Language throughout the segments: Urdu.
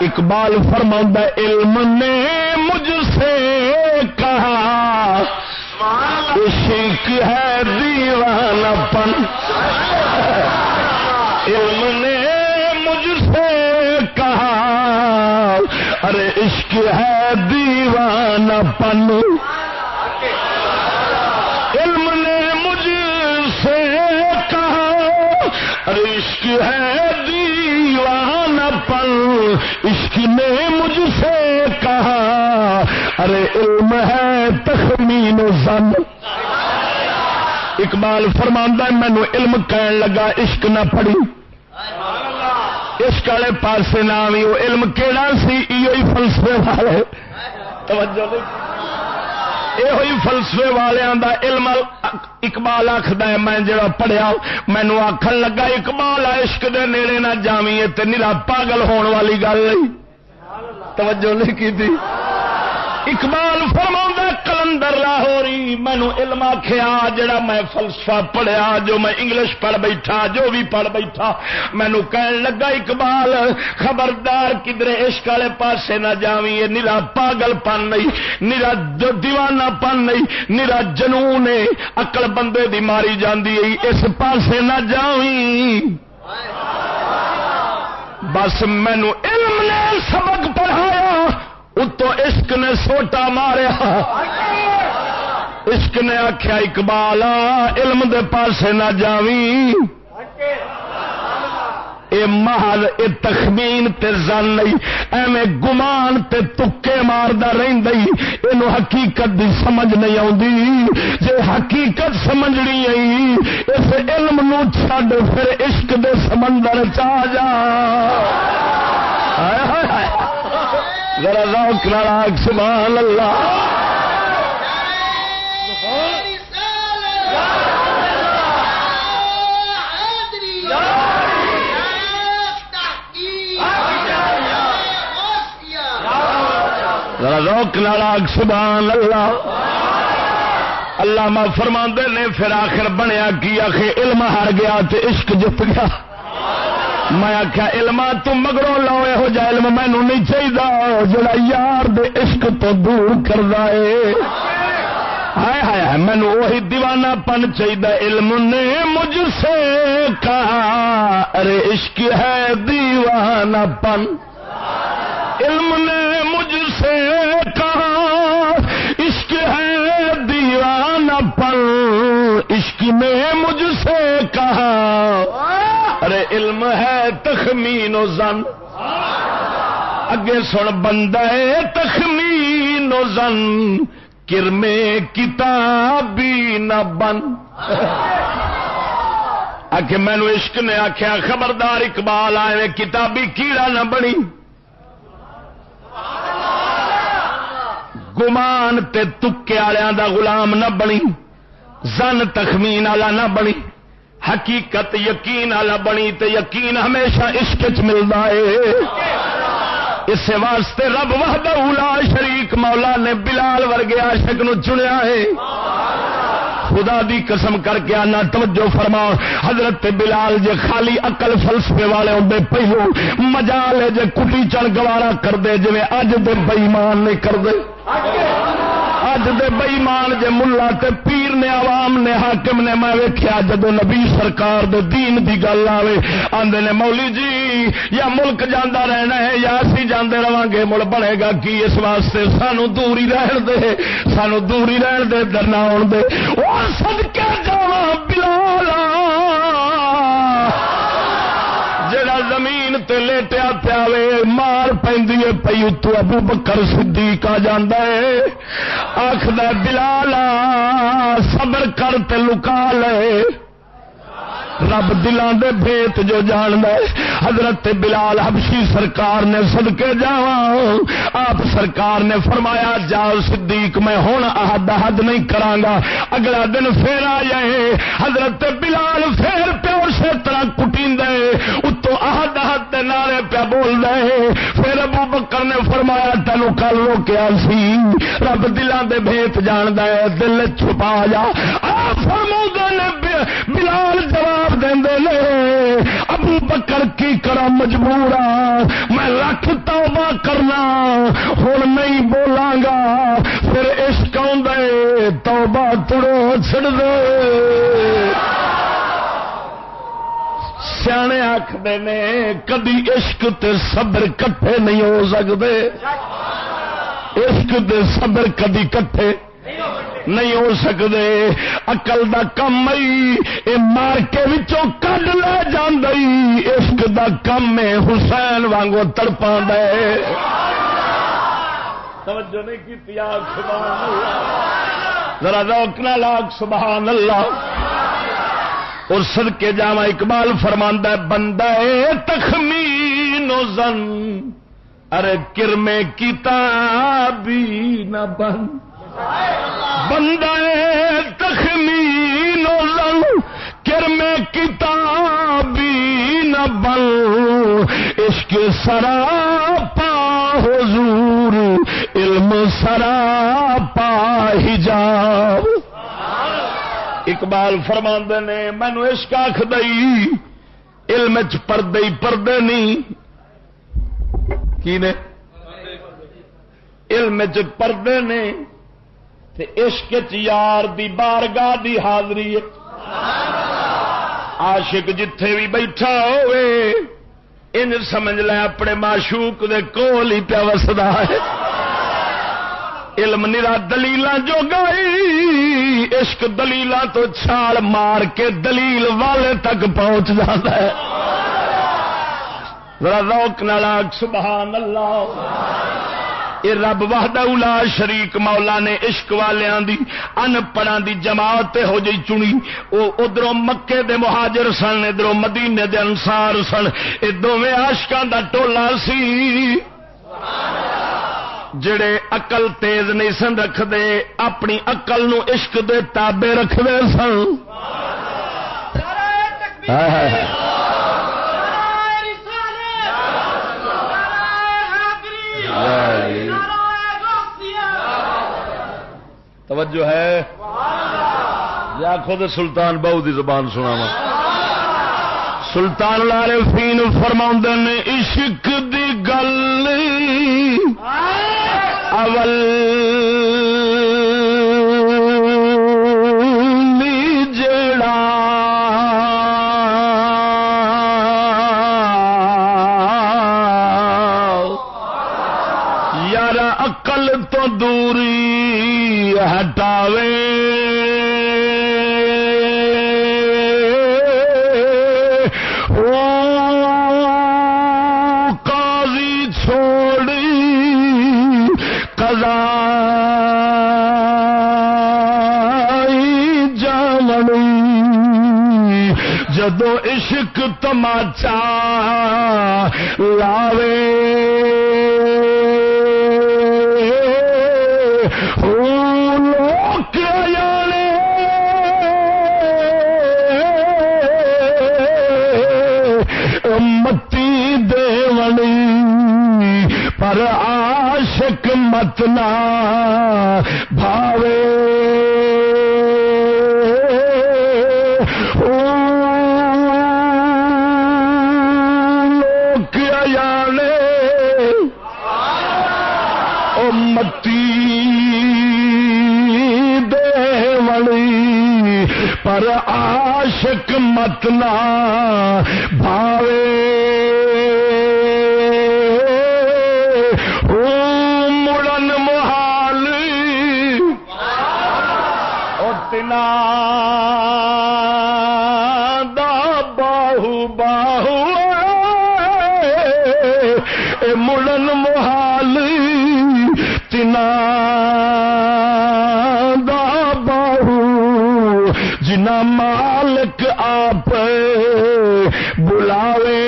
اقبال فرماتا علم نے مجھ سے کہا عشق ہے دیوانہ پن، علم نے مجھ سے کہا ارے عشق ہے دیوانہ پن، علم نے مجھ سے کہا ارے عشق ہے دیوانہ پن، عشق نے مجھ سے کہا ارے علم ہے تخمین و ظن۔ اقبال فرماندا ہے مینوں علم کہن لگا عشق نہ پڑھی، عشق والے پاسے نہ آویں، وہ علم کیڑا سی؟ ایو ہی فلسفے والے، توجہ نہیں، یہ ہوئی فلسفے والیاں دا علم۔ اقبال آکھدا ہے میں جڑا پڑھیا مینوں آکھن لگا اقبال عشق دے نیڑے نہ جاویں، تے نرا پاگل ہون والی گل نہیں، توجہ نہیں کیتی۔ اقبال فرماوندا کلندر لاہوری مینوں علم آکھیا جڑا میں فلسفہ پڑھیا، جو میں انگلش پڑھ بیٹھا، جو بھی پڑھ بیٹھا، مینوں کہن لگا اقبال خبردار کدھر عشق والے پاسے نہ جاویں، یہ نرا پاگل پن نہیں، نرا دیوانہ پن نہیں، نرا جنون ہے، عقل بندے دی ماری جاندی ہے، اس پاسے نہ جاویں۔ بس مینوں علم نے سبق پڑھایا، اتو عشق نے سوٹا ماریا، عشق نے آخیا اقبال علم دے پاسے نہ جاویں، اے محض اے تخمین تے ظن نہیں، ایویں گمان تے تکے ماردا رہندا ہی، اینو حقیقت دی سمجھ نہیں آوندی، جے حقیقت سمجھنی ہے اس علم نو چھڈ پھر عشق دے سمندر چ آ جا۔ ذرا ذوق نال آکھ سبحان اللہ۔ ذرا ذوق نال آکھ سبحان اللہ۔ علامہ فرماندے نے پھر آخر بنیا کی آخے علم ہار گیا تے عشق جت گیا۔ میں آخیا علما تم مگروں لو یہو جا علم مینوں نہیں چاہیے جڑا یار دے عشق تو دور کردا ہے، ہائے ہائے مینوں وہی دیوانہ پن چاہیے۔ علم نے مجھ سے کہا ارے عشق ہے دیوانہ پن، علم نے مجھ سے کہا عشق ہے دیوانہ پن، عشق نے مجھ سے کہا ارے علم ہے تخمین و ظن۔ اگے سن بندہ تخمین و ظن کرمے کتابی نہ بن۔ آخ مینو عشق نے آخیا خبردار اقبال آئے کتابی کیڑا نہ بنی، گمان تے تکے والوں دا غلام نہ بنی، زن تخمین والا نہ بنی، حقیقت یقین والا بنی، تے یقین ہمیشہ عشق وچ ملدا ہے۔ اس واسطے رب وحدہ لا شریک مولا نے بلال ورگے عاشق نو چنیا ہے۔ خدا دی قسم کر کے آنا توجہ فرما، حضرت بلال جے خالی عقل فلسفے والے ہوندے پہلو مجال جے کٹی چڑ گوارا کر دے جویں اج دے بے ایمان نہیں کر دے۔ اج دے بے ایمان جے ملا تے پیر نے عوام نے حاکم نے میں ویکھیا جدوں نبی سرکار دے دین دی گل آوے آندے نے مولی جی یا ملک جاندا رہنا ہے یا اسی جاندے رواں گے، مڑ بنے گا کی؟ اس واسطے سانو دور ہی رہن دے، سانو دور ہی رہن دے، ڈرنا ہون دے۔ او صدکے جاواں بلال جڑا زمین تے لیٹیا پیا وے مار پیندی ہے پئی اتو ابو بکر صدیق آ جاندا ہے، آکھدا بلال صبر کر تے لکا لے، رب دلاں دے بھیت جو جاندا ہے۔ حضرت بلال حبشی سرکار نے صدقے جاواں آپ سرکار نے فرمایا جاؤ صدیق میں ہن عہد نہیں کراں گا، اگلا دن پھر آ جائے۔ حضرت بلال پھر پیور سے طرح کٹیندے اتو عہد دے نعرے پہ بول دے۔ پھر ابو بکر نے فرمایا تینوں کل روکیا سی، رب دلاں دے بھیت جاندا ہے، دل چھپا جا۔ آپ فرماؤندے نے بلال جواب دیندے نے ابو بکر کی کرا مجبورا، میں لکھ توبہ کرنا ہن نہیں بولاں گا پھر عشق آندے توبہ تڑو چھڑ دے سیانے آکھدے نے کدی عشق تے صبر کٹھے نہیں ہو سکتے عشق تے صبر کدی کٹھے نہیں ہو سکتے عقل دا کم اے مار کے وچوں کڈ لے جاندی عشق دا کم ہے حسین وانگو تڑپاندا ہے توجہ نہیں کیتی یا سبحان اللہ ذرا ذوق نال آکھ سبحان اللہ اور صدقے جاواں اقبال فرماندا ہے بندہ تخمین و ظن ارے کرمے کتابی نہ بن بندہ تخمین و ظن کرمے کتابی نہ بن عشق سراپا حضور علم سراپا حجاب اقبال فرماندے نے مینو عشق آکھ دئی علم چ پردے ہی پردے نہیں کی نے علم چ پردے نے تے عشق چ یار دی بارگاہ دی حاضری ہے عاشق جتھے بھی بیٹھا ہوئے ان سمجھ لے اپنے معشوق دے کول ہی پیا وسدا ہے علم نرا دلیلاں جو گئی عشق دلیلاں تو چھال مار کے دلیل والے تک پہنچ جاتا ہے ذرا ذوق نال آکھ سبحان اللہ یہ رب وحدہ لا شریک مولا نے عشق والیاں دی ان پڑھاں دی جماعت ہو جئی چنی او ادھروں مکے دے مہاجر سن ادھروں مدینے دے انصار سن اے دوویں عاشقاں دا ٹولا سی جڑے عقل تیز نہیں سن رکھ دے اپنی عقل نو عشق دے تابع رکھ دے سن توجہ ہے یا خود سلطان بہو دی زبان سناواں سلطان العارفین فرماؤندے نے عشق دی گل اول جڑا یار عقل تو دوری ہٹاوے جدو عشق تماچا لاوے لوک جانے متی دیونی پر عاشق مت نہ بھاوے پر عاشق مت نہ بھاوے مڑن محال تنا دا باہو باہو مڑن محال تنا جنا مالک آپ بلاوے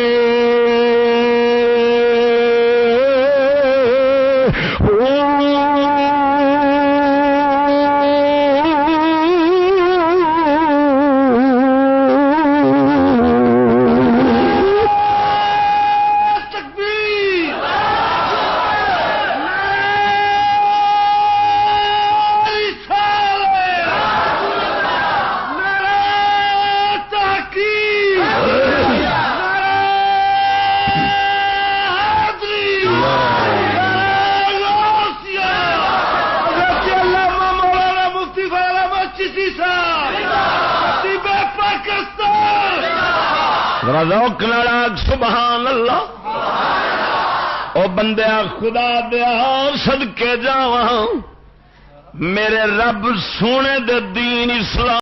چشتی صاحب خطیب پاکستان ذرا ذوق نال آکھ سبحان اللہ او بندیا خدا دیا صدقے جاواں میرے رب سونے دے دین اسلام